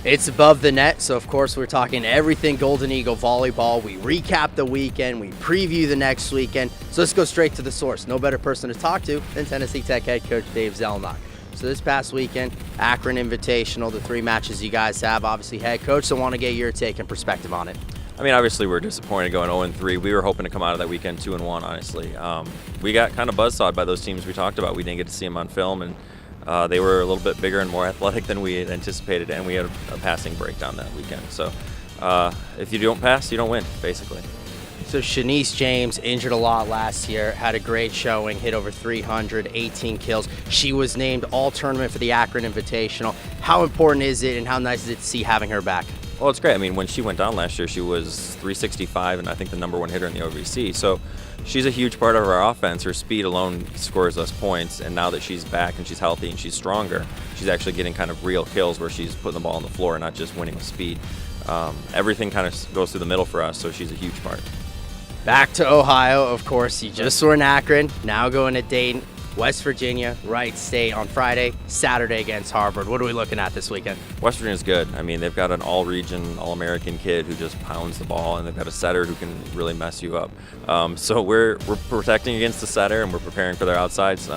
It's above the net, so of course we're talking everything Golden Eagle volleyball. We recap the weekend, we preview the next weekend. So let's go straight to the source. No better person to talk to than Tennessee Tech head coach Dave Zelenock. So this past weekend, Akron Invitational, the 3 matches you guys have, obviously head coach, so want to get your take and perspective on it. I mean, obviously we're disappointed going 0-3. We were hoping to come out of that weekend 2-1, honestly. We got kind of buzzsawed by those teams we talked about. We didn't get to see them on film, and they were a little bit bigger and more athletic than we had anticipated, and we had a passing breakdown that weekend. So if you don't pass, you don't win, basically. So Shanice James, injured a lot last year, had a great showing, hit over 300, 18 kills. She was named all-tournament for the Akron Invitational. How important is it, and how nice is it to see having her back? Well, it's great. I mean, when she went down last year, she was 365, and I think the #1 hitter in the OVC. So she's a huge part of our offense. Her speed alone scores us points, and now that she's back and she's healthy and she's stronger, she's actually getting kind of real kills where she's putting the ball on the floor and not just winning with speed. Everything kind of goes through the middle for us, so she's a huge part. Back to Ohio, of course. You just were in Akron, now going to Dayton, West Virginia, Wright State on Friday, Saturday against Harvard. What are we looking at this weekend? West Virginia's good. I mean, they've got an all-region, all-American kid who just pounds the ball, and they've got a setter who can really mess you up. So we're protecting against the setter, and we're preparing for their outsides.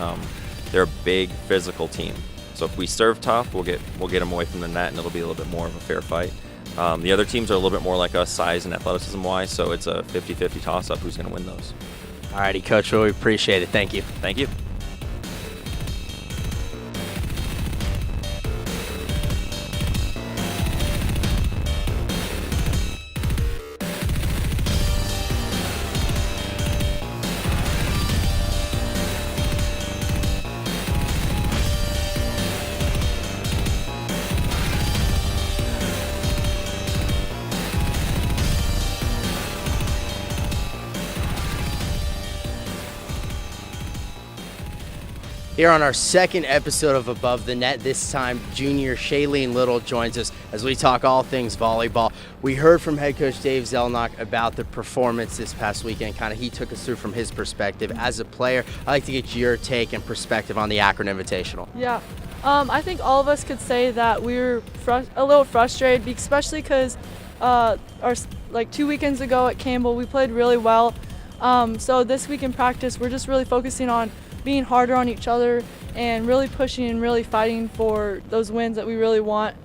They're a big physical team. So if we serve tough, we'll get them away from the net, and it'll be a little bit more of a fair fight. The other teams are a little bit more like us, size and athleticism-wise, so it's a 50-50 toss-up who's going to win those. All righty, Coach, really appreciate it. Thank you. Thank you. Here on our second episode of Above the Net, this time junior Shealene Little joins us as we talk all things volleyball. We heard from head coach Dave Zelenock about the performance this past weekend. He took us through from his perspective. As a player, I'd like to get your take and perspective on the Akron Invitational. Yeah, I think all of us could say that we were a little frustrated, especially because 2 weekends ago at Campbell, we played really well. So this week in practice, we're just really focusing on being harder on each other and really pushing and really fighting for those wins that we really want.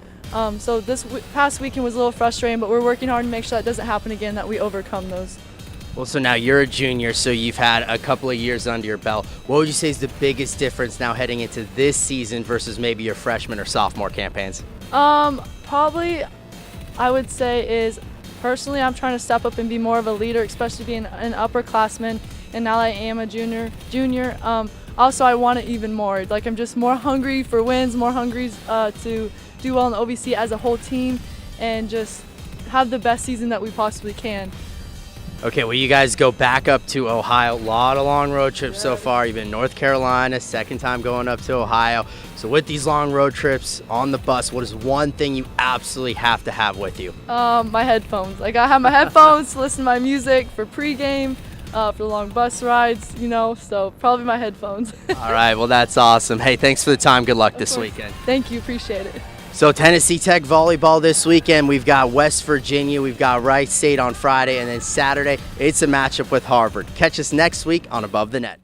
So this past weekend was a little frustrating, but we're working hard to make sure that doesn't happen again, that we overcome those. Well, so now you're a junior, so you've had a couple of years under your belt. What would you say is the biggest difference now heading into this season versus maybe your freshman or sophomore campaigns? Probably I would say is, personally, I'm trying to step up and be more of a leader, especially being an upperclassman. And now that I am a junior, also I want it even more. I'm just more hungry for wins, more hungry to do well in the OVC as a whole team and just have the best season that we possibly can. Okay, well, you guys go back up to Ohio. A lot of long road trips so far. You've been in North Carolina, second time going up to Ohio. So with these long road trips on the bus, what is one thing you absolutely have to have with you? My headphones. I gotta have my headphones to listen to my music for pregame. For long bus rides, so probably my headphones. All right, well, that's awesome. Hey, thanks for the time. Good luck this weekend. Thank you, appreciate it. So Tennessee Tech volleyball this weekend. We've got West Virginia, we've got Wright State on Friday, and then Saturday, it's a matchup with Harvard. Catch us next week on Above the Net.